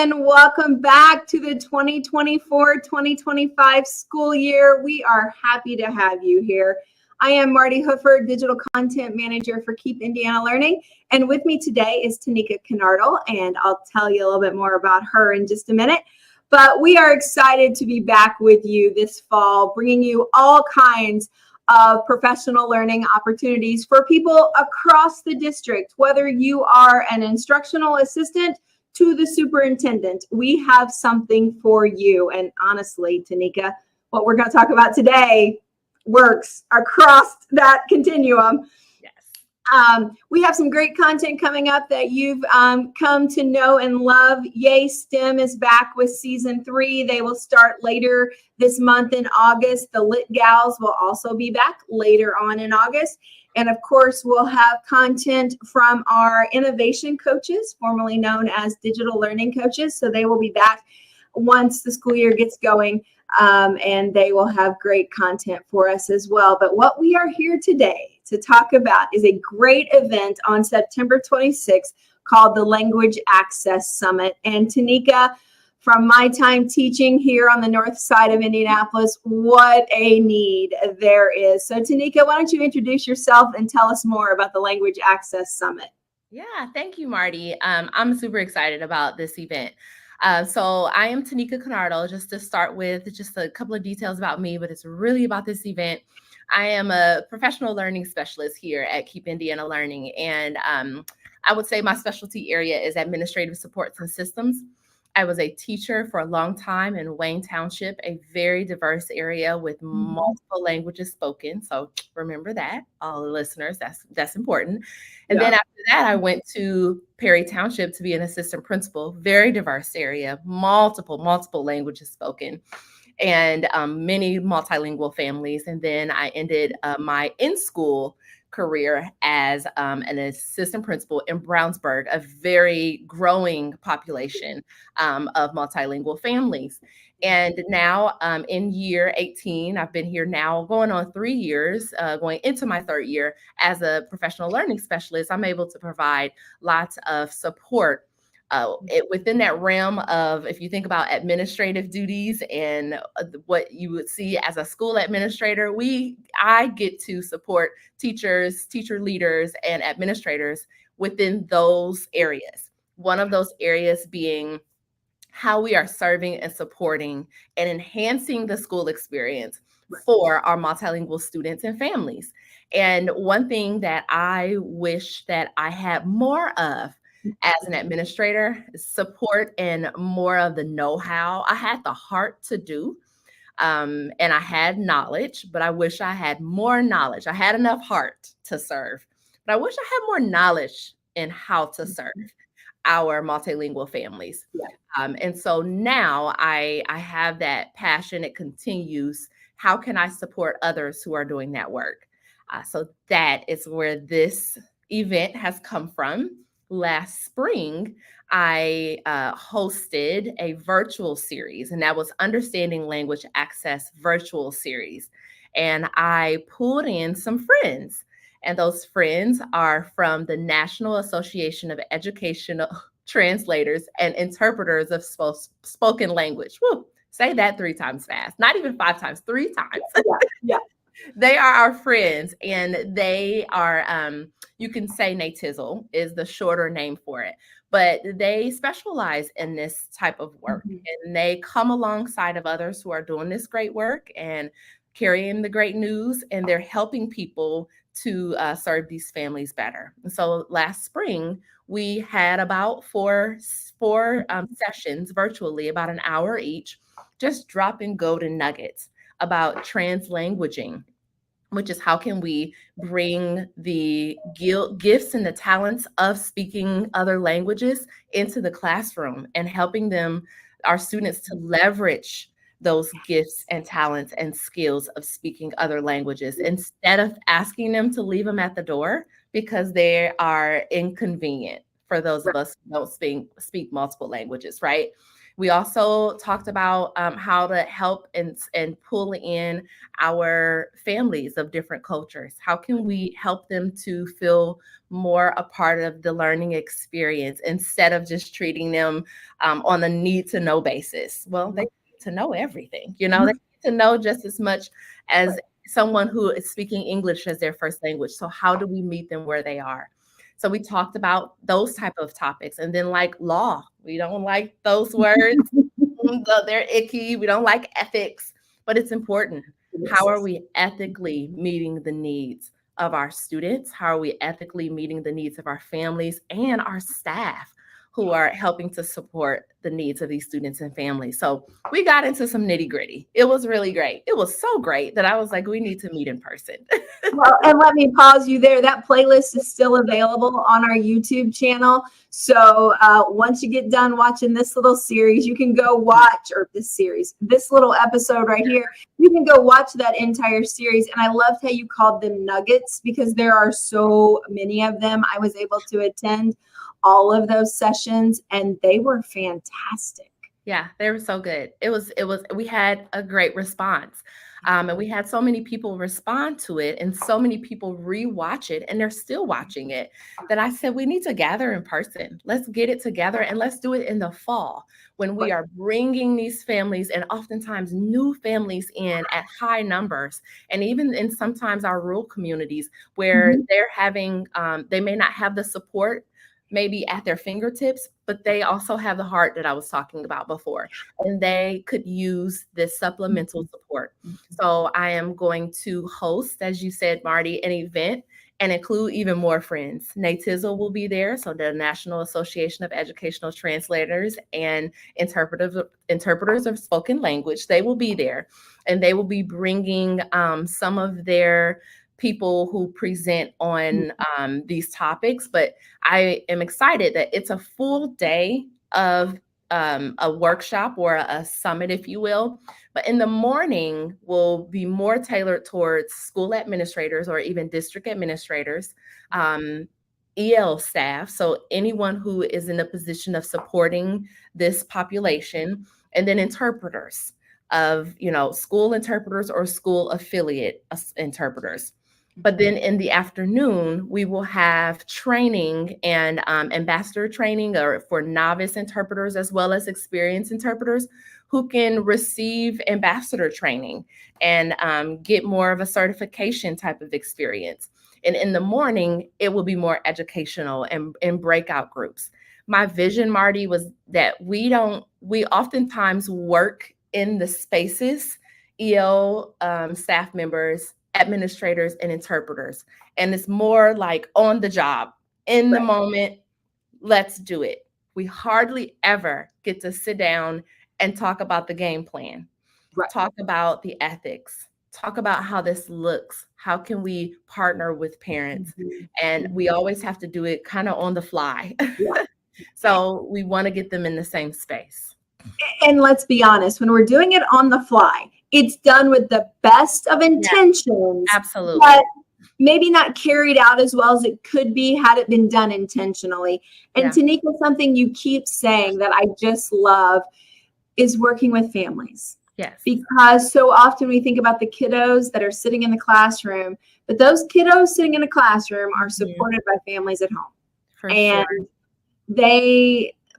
and welcome back to the 2024-2025 school year. We are happy to have you here. I am Martie Hoofer, Digital Content Manager for Keep Indiana Learning, and with me today is Tanika Kinartail, and I'll tell you a little bit more about her in just a minute. But we are excited to be back with you this fall, bringing you all kinds of professional learning opportunities for people across the district. Whether you are an instructional assistant to the superintendent, we have something for you. And honestly, Tanika, what we're going to talk about today works across that continuum. We have some great content coming up that you've come to know and love. Yay STEM is back with season 3. They will start later this month in August. The Lit Gals will also be back later on in August. And of course, we'll have content from our innovation coaches, formerly known as digital learning coaches. So they will be back once the school year gets going, and they will have great content for us as well. But what we are here today to talk about is a great event on September 26th called the Language Access Summit. And Tanika, from my time teaching here on the north side of Indianapolis, what a need there is. So Tanika, why don't you introduce yourself and tell us more about the Language Access Summit? Yeah, thank you, Martie. I'm super excited about this event. So I am Tanika Kinartail. Just to start with, just a couple of details about me, but it's really about this event. I am a professional learning specialist here at Keep Indiana Learning, and I would say my specialty area is administrative supports and systems. I was a teacher for a long time in Wayne Township, a very diverse area with multiple languages spoken. So remember that, all the listeners, that's important. And then after that, I went to Perry Township to be an assistant principal, very diverse area, multiple languages spoken, and many multilingual families. And then I ended my in-school career as an assistant principal in Brownsburg, a very growing population of multilingual families. And now in year 18, I've been here now going on 3 years, going into my 3rd year as a professional learning specialist. I'm able to provide lots of support within that realm of, if you think about administrative duties and what you would see as a school administrator, I get to support teachers, teacher leaders, and administrators within those areas. One of those areas being how we are serving and supporting and enhancing the school experience for our multilingual students and families. And one thing that I wish that I had more of as an administrator, support and more of the know-how. I had the heart to do, and I had knowledge, but I wish I had more knowledge. I had enough heart to serve, but I wish I had more knowledge in how to serve our multilingual families. And so now I have that passion. It continues. How can I support others who are doing that work? So that is where this event has come from. Last spring, I hosted a virtual series, and that was Understanding Language Access virtual series. And I pulled in some friends, and those friends are from the National Association of Educational Translators and Interpreters of Spoken Language. Woo, say that 3 times fast, not even 5 times, 3 times. Yeah. They are our friends, and they are, you can say NATIZL is the shorter name for it, but they specialize in this type of work, and they come alongside of others who are doing this great work and carrying the great news, and they're helping people to serve these families better. And so last spring, we had about four sessions virtually, about an hour each, just dropping golden nuggets about translanguaging, which is how can we bring the gifts and the talents of speaking other languages into the classroom and helping our students to leverage those gifts and talents and skills of speaking other languages instead of asking them to leave them at the door because they are inconvenient for those of us who don't speak multiple languages, right? We also talked about how to help and pull in our families of different cultures. How can we help them to feel more a part of the learning experience instead of just treating them on a need to know basis? Well, they need to know everything, they need to know just as much as someone who is speaking English as their first language. So how do we meet them where they are? So we talked about those type of topics. And then like law, we don't like those words. They're icky. We don't like ethics, but it's important. How are we ethically meeting the needs of our students? How are we ethically meeting the needs of our families and our staff who are helping to support the needs of these students and families? So we got into some nitty gritty. It was really great. It was so great that I was like, we need to meet in person. Well, and let me pause you there. That playlist is still available on our YouTube channel. So once you get done watching this little series, you can go watch, or this little episode right here, you can go watch that entire series. And I loved how you called them nuggets, because there are so many of them. I was able to attend all of those sessions and they were fantastic. Yeah, they were so good. We had a great response. And we had so many people respond to it and so many people rewatch it, and they're still watching it, that I said, we need to gather in person. Let's get it together and let's do it in the fall when we are bringing these families and oftentimes new families in at high numbers. And even in sometimes our rural communities where they're having, they may not have the support maybe at their fingertips, but they also have the heart that I was talking about before, and they could use this supplemental support. So I am going to host, as you said, Martie, an event and include even more friends. NATIZL will be there, so the National Association of Educational Translators and Interpreters of Spoken Language, they will be there, and they will be bringing some of their people who present on these topics. But I am excited that it's a full day of a workshop or a summit, if you will. But in the morning will be more tailored towards school administrators or even district administrators, EL staff, so anyone who is in a position of supporting this population, and then interpreters of, school interpreters or school affiliate interpreters. But then in the afternoon, we will have training and ambassador training or for novice interpreters as well as experienced interpreters who can receive ambassador training and get more of a certification type of experience. And in the morning, it will be more educational and in breakout groups. My vision, Martie, was that we oftentimes work in the spaces, EL staff members, administrators, and interpreters. And it's more like on the job, in the moment, let's do it. We hardly ever get to sit down and talk about the game plan, talk about the ethics, talk about how this looks. How can we partner with parents? And we always have to do it kind of on the fly. So we want to get them in the same space. And let's be honest, when we're doing it on the fly, it's done with the best of intentions. Yeah, absolutely. But maybe not carried out as well as it could be had it been done intentionally. And Tanika, something you keep saying that I just love is working with families. Yes. Because so often we think about the kiddos that are sitting in the classroom, but those kiddos sitting in a classroom are supported by families at home. And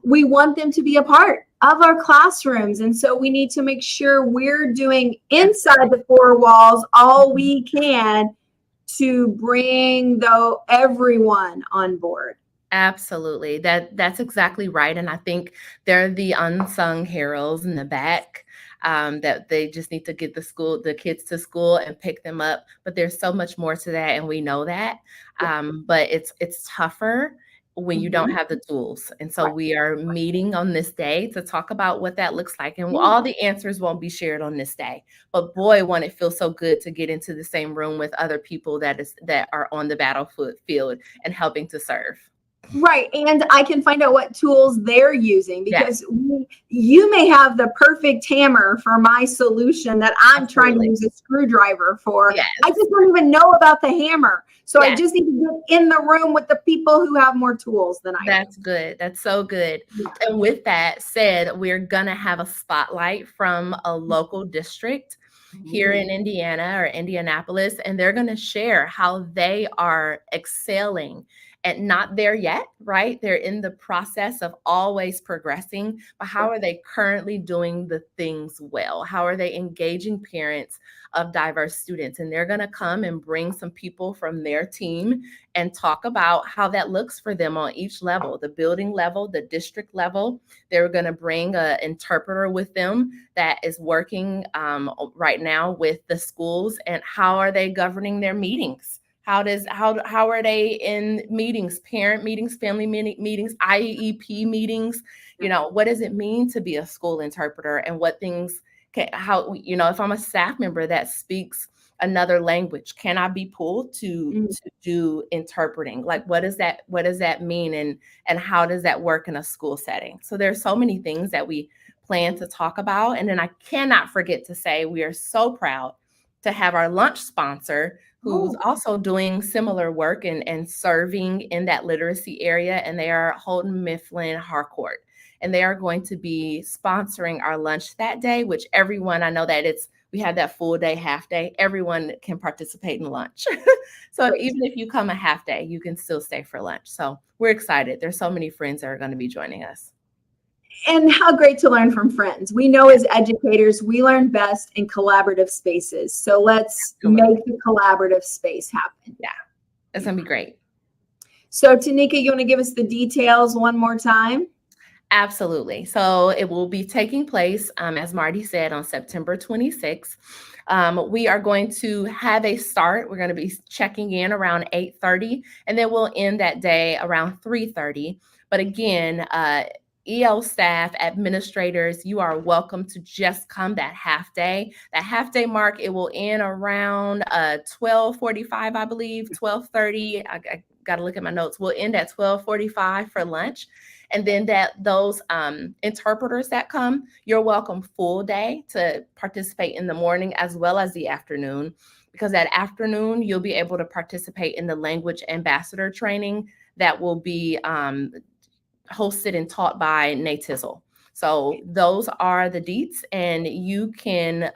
we want them to be a part of our classrooms. And so we need to make sure we're doing inside the four walls all we can to bring everyone on board. Absolutely. That's exactly right. And I think they're the unsung heroes in the back, that they just need to get the kids to school and pick them up. But there's so much more to that, and we know that. But it's tougher when you don't have the tools. And so we are meeting on this day to talk about what that looks like. And all the answers won't be shared on this day. But boy, won't it feel so good to get into the same room with other people that are on the battlefield and helping to serve. Right. And I can find out what tools they're using, because you may have the perfect hammer for my solution that I'm trying to use a screwdriver for. Yes. I just don't even know about the hammer. So I Yes. just need to get in the room with the people who have more tools than I do. That's good. That's so good. Yeah. And with that said, we're going to have a spotlight from a local district here in Indiana or Indianapolis, and they're going to share how they are excelling and not there yet, right? They're in the process of always progressing, but how are they currently doing the things well? How are they engaging parents of diverse students? And they're going to come and bring some people from their team and talk about how that looks for them on each level, the building level, the district level. They're going to bring an interpreter with them that is working right now with the schools, and how are they governing their meetings? How are they in meetings, parent meetings, family meetings, IEP meetings? You know, what does it mean to be a school interpreter, and what things if I'm a staff member that speaks another language, can I be pulled to do interpreting? Like, what does that mean? And how does that work in a school setting? So there's so many things that we plan to talk about. And then I cannot forget to say, we are so proud to have our lunch sponsor, who's also doing similar work and serving in that literacy area. And they are Holden Mifflin Harcourt. And they are going to be sponsoring our lunch that day, which everyone, I know that we have that full day, half day, everyone can participate in lunch. So even if you come a half day, you can still stay for lunch. So we're excited. There's so many friends that are going to be joining us. And how great to learn from friends. We know as educators, we learn best in collaborative spaces. So let's make the collaborative space happen. Yeah, it's going to be great. So Tanika, you want to give us the details one more time? Absolutely. So it will be taking place, as Martie said, on September 26th. We are going to have a start. We're going to be checking in around 8:30, and then we'll end that day around 3:30. But again, EL staff, administrators, you are welcome to just come that half day. That half day mark, it will end around 12:45, I believe, 12:30. I got to look at my notes. We'll end at 12:45 for lunch. And then those interpreters that come, you're welcome full day to participate in the morning as well as the afternoon, because that afternoon you'll be able to participate in the language ambassador training that will be hosted and taught by Nate Tizzle. So those are the deets, and you can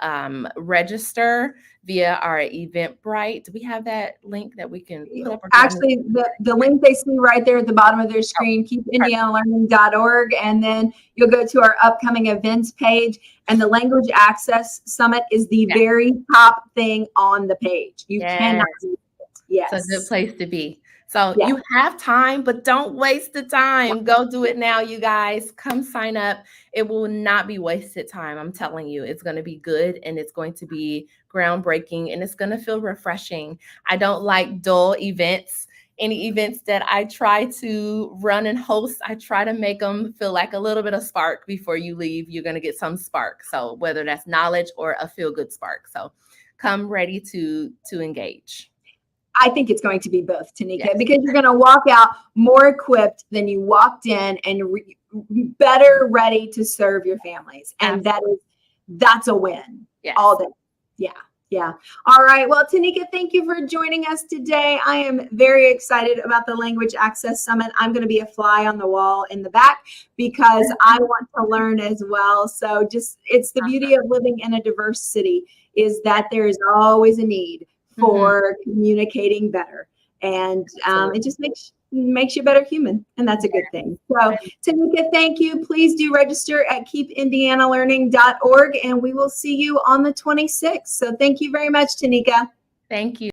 register via our Eventbrite. Do we have that link that we can put up? Actually, the link they see right there at the bottom of their screen, keepindianalearning.org, and then you'll go to our upcoming events page, and the Language Access Summit is the very top thing on the page. You cannot do it. Yes. It's a good place to be. So you have time, but don't waste the time. Go do it now, you guys. Come sign up. It will not be wasted time. I'm telling you, it's going to be good, and it's going to be groundbreaking, and it's going to feel refreshing. I don't like dull events. Any events that I try to run and host, I try to make them feel like a little bit of spark. Before you leave, you're going to get some spark. So whether that's knowledge or a feel-good spark. So come ready to engage. I think it's going to be both, Tanika, because you're going to walk out more equipped than you walked in, and better ready to serve your families. And that's a win all day. Yeah. All right. Well, Tanika, thank you for joining us today. I am very excited about the Language Access Summit. I'm going to be a fly on the wall in the back because I want to learn as well. So it's the beauty of living in a diverse city, is that there is always a need for communicating better, and it just makes you a better human, and that's a good thing. So Tanika, thank you. Please do register at keepindianalearning.org, and we will see you on the 26th. So thank you very much, Tanika. Thank you.